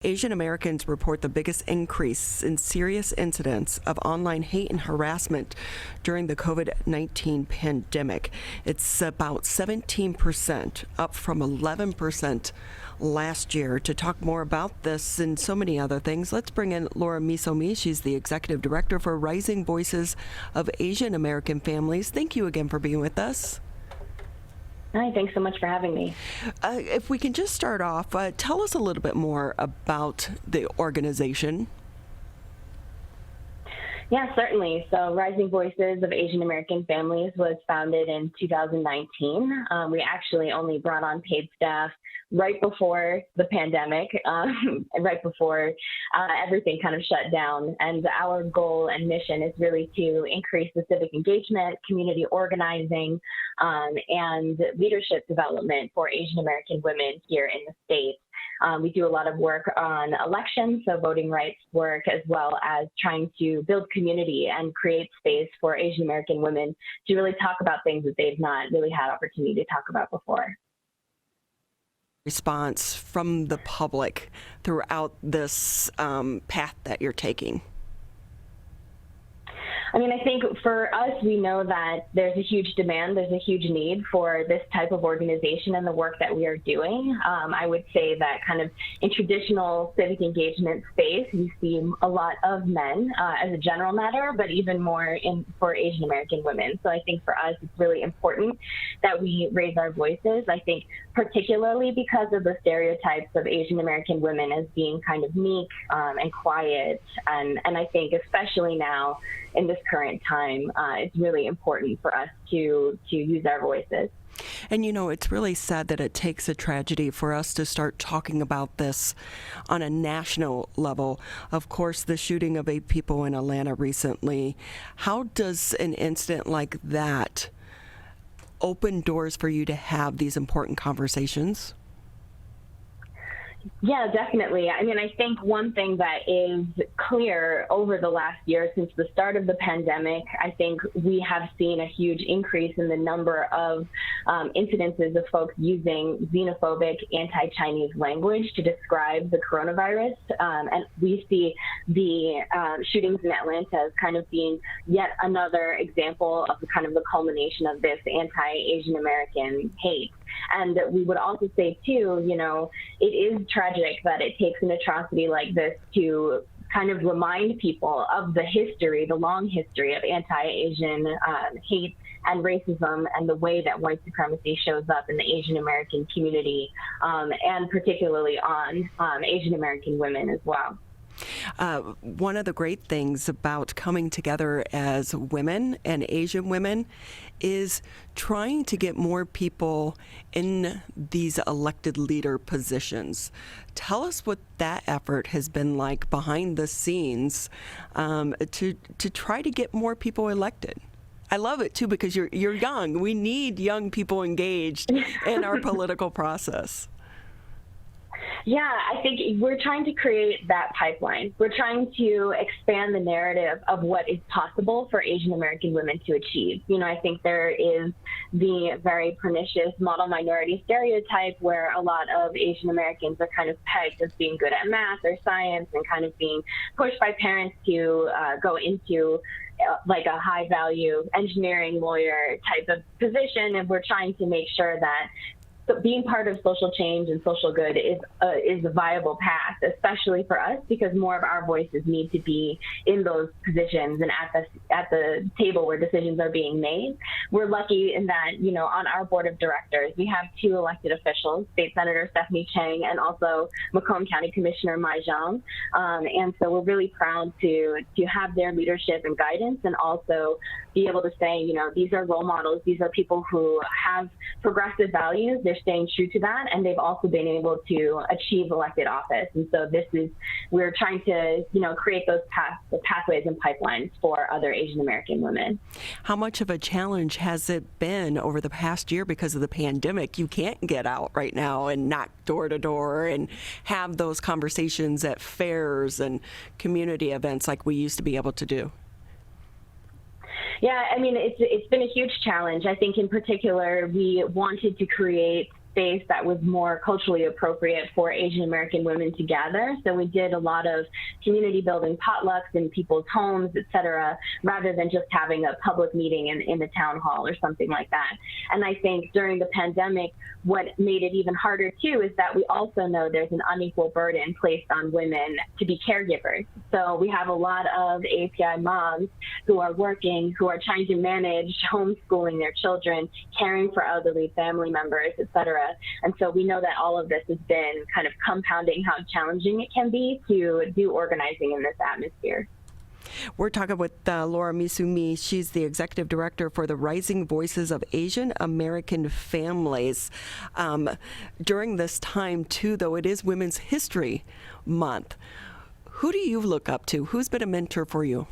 Asian Americans report the biggest increase in serious incidents of online hate and harassment during the COVID-19 pandemic. It's about 17%, up from 11% last year. To talk more about this and so many other things, let's bring in Laura Misomi. She's the Executive Director for Rising Voices of Asian American Families. Thank you again for being with us. Hi, thanks so much for having me. If we can just start off, tell us a little bit more about the organization. Yeah, certainly. So Rising Voices of Asian American Families was founded in 2019. We actually only brought on paid staff right before the pandemic, right before everything kind of shut down. And our goal and mission is really to increase the civic engagement, community organizing, and leadership development for Asian American women here in the state. We do a lot of work on elections, so voting rights work, as well as trying to build community and create space for Asian American women to really talk about things that they've not really had opportunity to talk about before. Response from the public throughout this path that you're taking? I mean, I think for us, we know that there's a huge demand, there's a huge need for this type of organization and the work that we are doing. I would say that kind of in traditional civic engagement space, you see a lot of men as a general matter, but even more for Asian American women. So I think for us, it's really important that we raise our voices. I think particularly because of the stereotypes of Asian American women as being kind of meek and quiet. And I think especially now in this current time, it's really important for us to use our voices. And you know, it's really sad that it takes a tragedy for us to start talking about this on a national level. Of course, the shooting of 8 people in Atlanta recently. How does an incident like that open doors for you to have these important conversations? Yeah, definitely. I mean, I think one thing that is clear over the last year since the start of the pandemic, I think we have seen a huge increase in the number of incidences of folks using xenophobic, anti-Chinese language to describe the coronavirus. And we see the shootings in Atlanta as kind of being yet another example of the culmination of this anti-Asian American hate. And we would also say, too, you know, it is tragic that it takes an atrocity like this to kind of remind people of the history, the long history of anti-Asian hate and racism and the way that white supremacy shows up in the Asian American community, and particularly on Asian American women as well. One of the great things about coming together as women and Asian women is trying to get more people in these elected leader positions. Tell us what that effort has been like behind the scenes to try to get more people elected. I love it too because you're young. We need young people engaged in our political process. Yeah, I think we're trying to create that pipeline. We're trying to expand the narrative of what is possible for Asian American women to achieve. You know, I think there is the very pernicious model minority stereotype where a lot of Asian Americans are kind of pegged as being good at math or science and kind of being pushed by parents to go into like a high value engineering lawyer type of position. And we're trying to make sure that being part of social change and social good is a viable path, especially for us, because more of our voices need to be in those positions and at the table where decisions are being made. We're lucky in that, you know, on our board of directors, we have 2 elected officials, State Senator Stephanie Chang and also Macomb County Commissioner Mai Zhang. And so we're really proud to have their leadership and guidance and also be able to say, you know, these are role models. These are people who have progressive values. They're staying true to that, and they've also been able to achieve elected office. And so we're trying to, you know, create those pathways and pipelines for other Asian American women. How much of a challenge has it been over the past year because of the pandemic? You can't get out right now and knock door to door and have those conversations at fairs and community events like we used to be able to do. Yeah, I mean, it's been a huge challenge. I think in particular, we wanted to create space that was more culturally appropriate for Asian American women to gather. So we did a lot of community building potlucks in people's homes, et cetera, rather than just having a public meeting in the town hall or something like that. And I think during the pandemic, what made it even harder too is that we also know there's an unequal burden placed on women to be caregivers. So we have a lot of API moms who are working, who are trying to manage homeschooling their children, caring for elderly family members, et cetera. And so we know that all of this has been kind of compounding how challenging it can be to do organizing in this atmosphere. We're talking with Laura Misumi. She's the executive director for the Rising Voices of Asian American Families. During this time, too, though, it is Women's History Month. Who do you look up to? Who's been a mentor for you?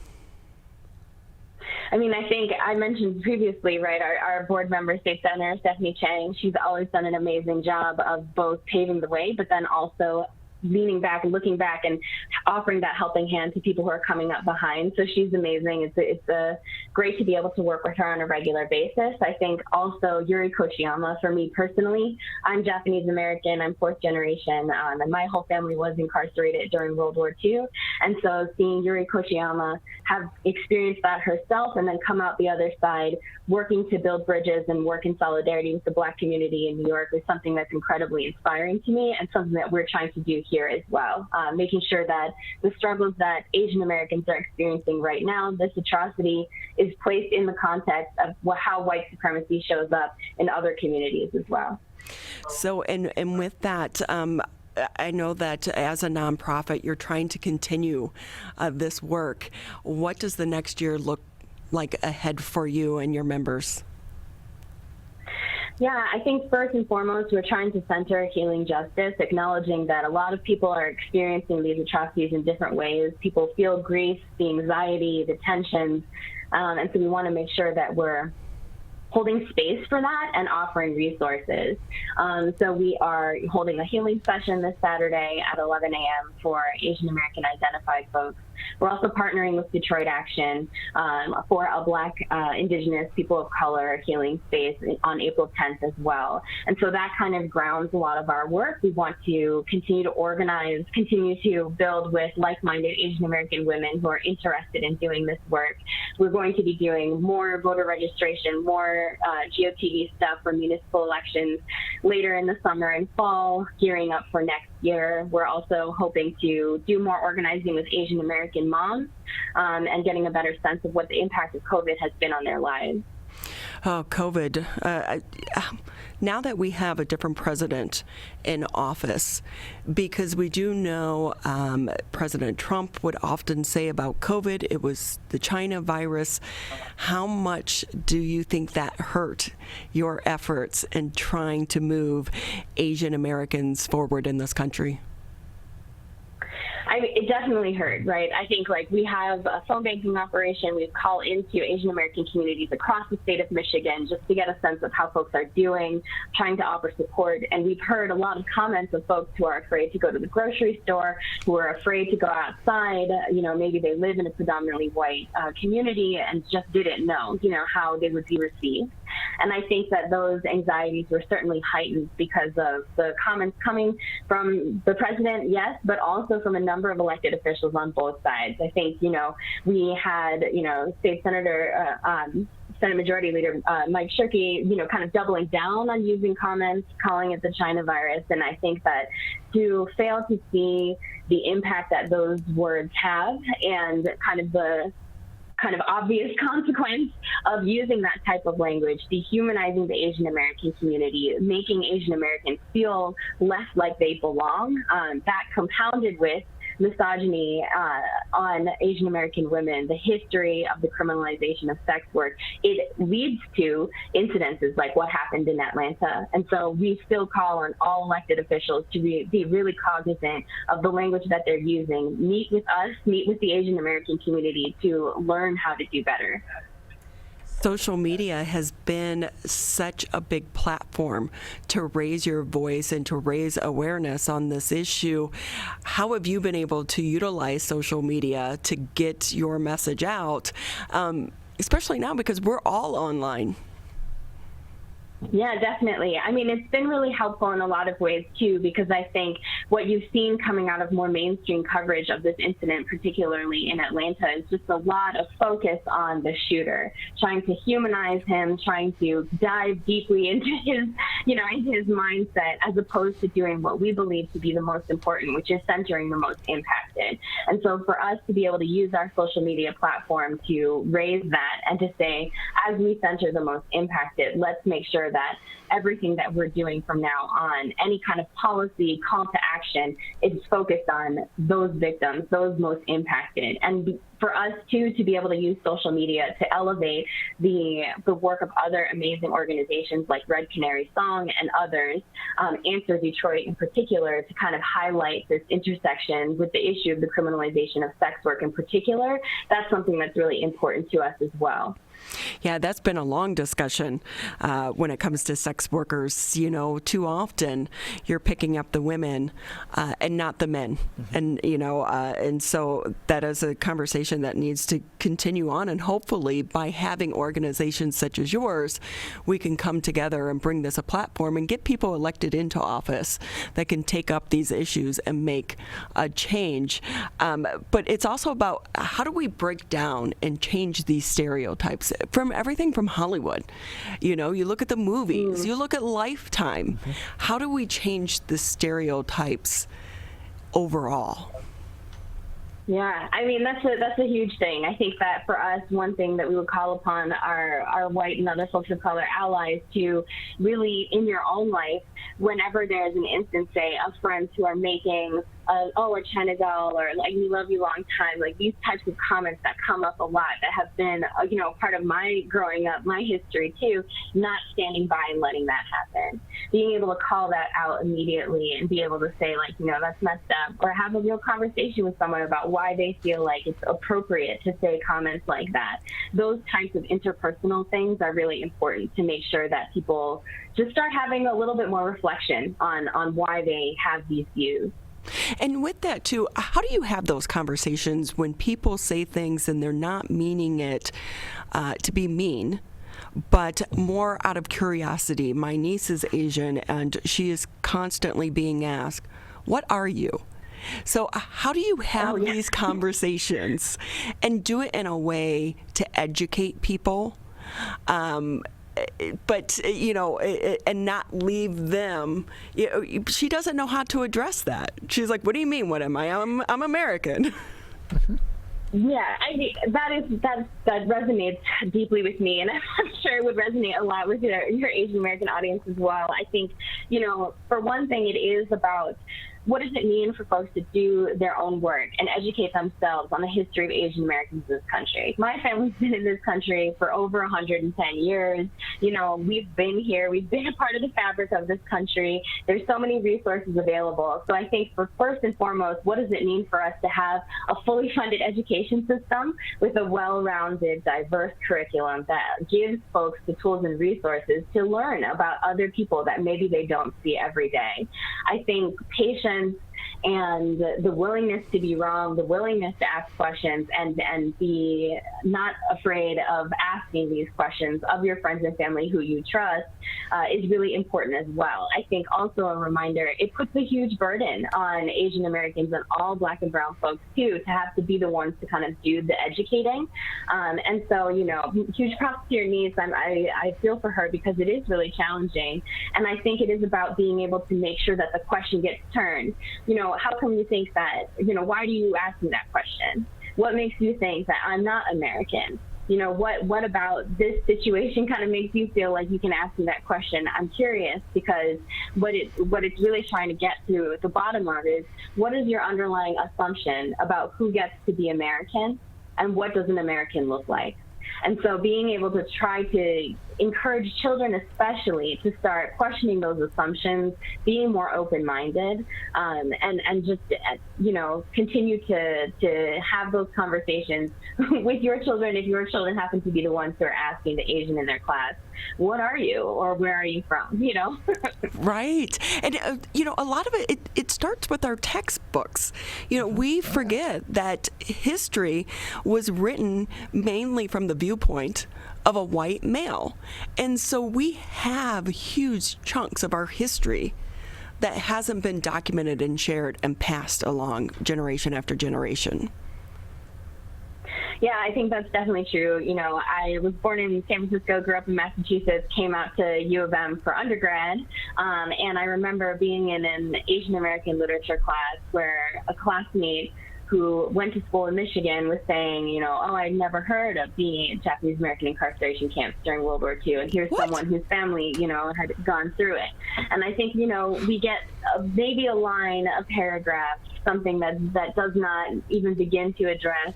I mean, I think I mentioned previously, right, our board member, State Senator Stephanie Chang, she's always done an amazing job of both paving the way, but then also leaning back and looking back and offering that helping hand to people who are coming up behind. So she's amazing. It's great to be able to work with her on a regular basis. I think also Yuri Kochiyama, for me personally, I'm Japanese American, I'm fourth generation, and my whole family was incarcerated during World War II. And so seeing Yuri Kochiyama have experienced that herself and then come out the other side, working to build bridges and work in solidarity with the Black community in New York is something that's incredibly inspiring to me and something that we're trying to do here as well, making sure that the struggles that Asian Americans are experiencing right now, this atrocity, is placed in the context of how white supremacy shows up in other communities as well. So, and with that, I know that as a nonprofit, you're trying to continue this work. What does the next year look like ahead for you and your members? Yeah, I think first and foremost, we're trying to center healing justice, acknowledging that a lot of people are experiencing these atrocities in different ways. People feel grief, the anxiety, the tensions, and so we want to make sure that we're holding space for that and offering resources. So we are holding a healing session this Saturday at 11 a.m. for Asian American identified folks. We're also partnering with Detroit Action for a Black, Indigenous, people of color healing space on April 10th as well. And so that kind of grounds a lot of our work. We want to continue to organize, continue to build with like-minded Asian American women who are interested in doing this work. We're going to be doing more voter registration, more GOTV stuff for municipal elections later in the summer and fall, gearing up for next year. We're also hoping to do more organizing with Asian American moms and getting a better sense of what the impact of COVID has been on their lives. Oh, COVID. Now that we have a different president in office, because we do know President Trump would often say about COVID, it was the China virus. How much do you think that hurt your efforts in trying to move Asian Americans forward in this country? It definitely hurt, right? I think we have a phone banking operation. We call into Asian American communities across the state of Michigan just to get a sense of how folks are doing, trying to offer support. And we've heard a lot of comments of folks who are afraid to go to the grocery store, who are afraid to go outside. Maybe they live in a predominantly white community and just didn't know, how they would be received. And I think that those anxieties were certainly heightened because of the comments coming from the president, yes, but also from a number of elected officials on both sides. I think, we had, State Senator, Senate Majority Leader Mike Shirkey, kind of doubling down on using comments, calling it the China virus. And I think that to fail to see the impact that those words have and kind of obvious consequence of using that type of language, dehumanizing the Asian American community, making Asian Americans feel less like they belong, that compounded with misogyny on Asian American women, the history of the criminalization of sex work, it leads to incidences like what happened in Atlanta. And so we still call on all elected officials to be really cognizant of the language that they're using. Meet with us, meet with the Asian American community to learn how to do better. Social media has been such a big platform to raise your voice and to raise awareness on this issue. How have you been able to utilize social media to get your message out, especially now because we're all online? Yeah, definitely. I mean, it's been really helpful in a lot of ways, too, because I think what you've seen coming out of more mainstream coverage of this incident, particularly in Atlanta, is just a lot of focus on the shooter, trying to humanize him, trying to dive deeply into into his mindset, as opposed to doing what we believe to be the most important, which is centering the most impacted. And so for us to be able to use our social media platform to raise that and to say, as we center the most impacted, let's make sure that everything that we're doing from now on, any kind of policy, call to action, is focused on those victims, those most impacted. And for us, too, to be able to use social media to elevate the work of other amazing organizations like Red Canary Song and others, Answer Detroit in particular, to kind of highlight this intersection with the issue of the criminalization of sex work in particular, that's something that's really important to us as well. Yeah, that's been a long discussion when it comes to sex workers. Too often you're picking up the women and not the men. And, and so that is a conversation that needs to continue on. And hopefully by having organizations such as yours, we can come together and bring this a platform and get people elected into office that can take up these issues and make a change. But it's also about how do we break down and change these stereotypes from everything from Hollywood. You look at the movies, you look at Lifetime. How do we change the stereotypes overall? Yeah, I mean, that's a huge thing. I think that for us, one thing that we would call upon our white and other folks of color allies to really, in your own life, whenever there's an instance, say, of friends who are making a China doll, or like, we love you long time, like these types of comments that come up a lot that have been, part of my growing up, my history too, not standing by and letting that happen. Being able to call that out immediately and be able to say, like, that's messed up, or have a real conversation with someone about why they feel like it's appropriate to say comments like that. Those types of interpersonal things are really important to make sure that people just start having a little bit more reflection on why they have these views. And with that, too, how do you have those conversations when people say things and they're not meaning it to be mean, but more out of curiosity? My niece is Asian, and she is constantly being asked, "What are you?" So how do you have these conversations and do it in a way to educate people? But, and not leave them, she doesn't know how to address that. She's like, what do you mean? What am I? I'm American. Yeah, I mean, that resonates deeply with me, and I'm sure it would resonate a lot with your Asian American audience as well. I think, for one thing, it is about what does it mean for folks to do their own work and educate themselves on the history of Asian Americans in this country? My family's been in this country for over 110 years. We've been here. We've been a part of the fabric of this country. There's so many resources available. So I think for first and foremost, what does it mean for us to have a fully funded education system with a well-rounded, diverse curriculum that gives folks the tools and resources to learn about other people that maybe they don't see every day? I think patience and the willingness to be wrong, the willingness to ask questions, and be not afraid of asking these questions of your friends and family who you trust is really important as well. I think also a reminder, it puts a huge burden on Asian Americans and all Black and brown folks too, to have to be the ones to kind of do the educating. And so, huge props to your niece. I feel for her because it is really challenging. And I think it is about being able to make sure that the question gets turned. How come you think that, why do you ask me that question? What makes you think that I'm not American? What about this situation kind of makes you feel like you can ask me that question? I'm curious, because what it's really trying to get to the bottom of is, what is your underlying assumption about who gets to be American and what does an American look like? And so being able to try to encourage children especially to start questioning those assumptions, being more open-minded, and just, continue to have those conversations with your children if your children happen to be the ones who are asking the Asian in their class, what are you, or where are you from, Right. And, a lot of it starts with our textbooks. We forget that history was written mainly from the viewpoint of a white male. And so we have huge chunks of our history that hasn't been documented and shared and passed along generation after generation. Yeah, I think that's definitely true. You know, I was born in San Francisco, grew up in Massachusetts, came out to U of M for undergrad, and I remember being in an Asian American literature class where a classmate who went to school in Michigan was saying, you know, oh, I'd never heard of the Japanese American incarceration camps during World War II, and here's someone whose family, you know, had gone through it. And I think, you know, we get maybe a line, a paragraph, something that does not even begin to address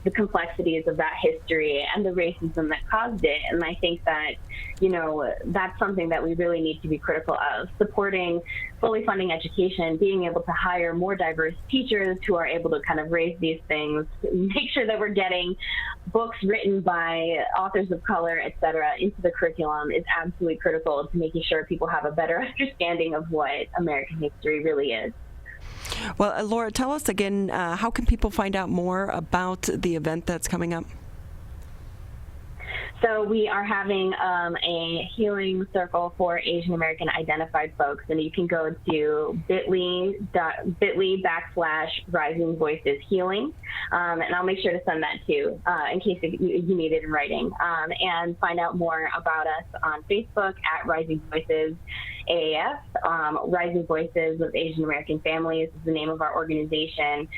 the complexities of that history and the racism that caused it. And I think that, you know, that's something that we really need to be critical of. Supporting, fully funding education, being able to hire more diverse teachers who are able to kind of raise these things, make sure that we're getting books written by authors of color, et cetera, into the curriculum is absolutely critical to making sure people have a better understanding of what American history really is. Well, Laura, tell us again, how can people find out more about the event that's coming up? So we are having a healing circle for Asian American identified folks, and you can go to bit.ly/Rising Voices Healing, and I'll make sure to send that too, in case you need it in writing, and find out more about us on Facebook at Rising Voices AAF. Rising Voices of Asian American Families is the name of our organization.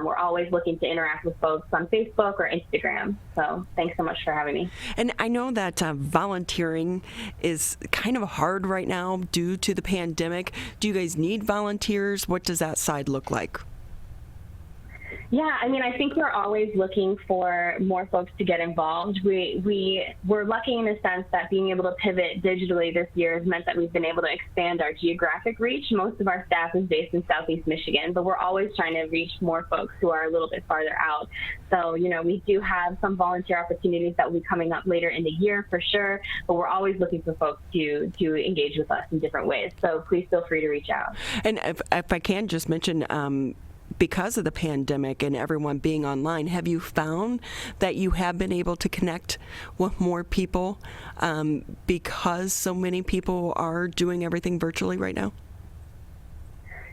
We're always looking to interact with folks on Facebook or Instagram. So thanks so much for having me. And I know that volunteering is kind of hard right now due to the pandemic. Do you guys need volunteers? What does that side look like? Yeah, I mean, I think we're always looking for more folks to get involved. We're lucky in the sense that being able to pivot digitally this year has meant that we've been able to expand our geographic reach. Most of our staff is based in Southeast Michigan, but we're always trying to reach more folks who are a little bit farther out. So, you know, we do have some volunteer opportunities that will be coming up later in the year for sure, but we're always looking for folks to engage with us in different ways. So please feel free to reach out. And if I can just mention, because of the pandemic and everyone being online, have you found that you have been able to connect with more people because so many people are doing everything virtually right now?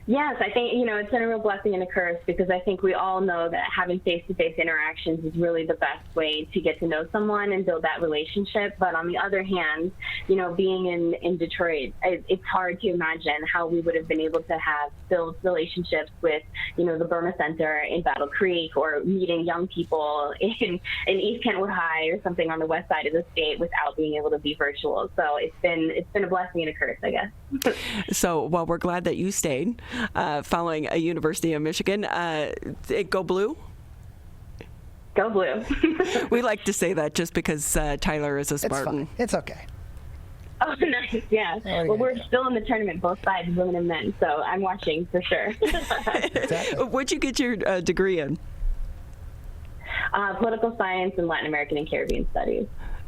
Yes, I think, you know, it's been a real blessing and a curse because I think we all know that having face-to-face interactions is really the best way to get to know someone and build that relationship. But on the other hand, you know, being in Detroit, it's hard to imagine how we would have been able to have built relationships with, you know, the Burma Center in Battle Creek or meeting young people in East Kentwood High or something on the west side of the state without being able to be virtual. So it's been a blessing and a curse, I guess. So, well, we're glad that you stayed. Following a University of Michigan. Go Blue? Go Blue. We like to say that just because Tyler is a Spartan. It's okay. Oh, nice. Yeah. Well, we're still in the tournament, both sides, women and men, so I'm watching for sure. Exactly. What'd you get your degree in? Political science and Latin American and Caribbean studies.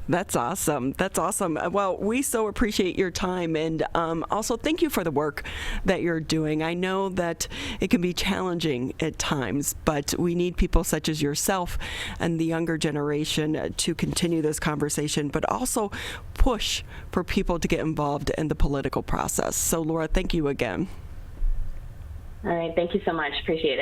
That's awesome. That's awesome. Well, we so appreciate your time, and also thank you for the work that you're doing. I know that it can be challenging at times, but we need people such as yourself and the younger generation to continue this conversation, but also push for people to get involved in the political process. So, Laura, thank you again. All right. Thank you so much. Appreciate it.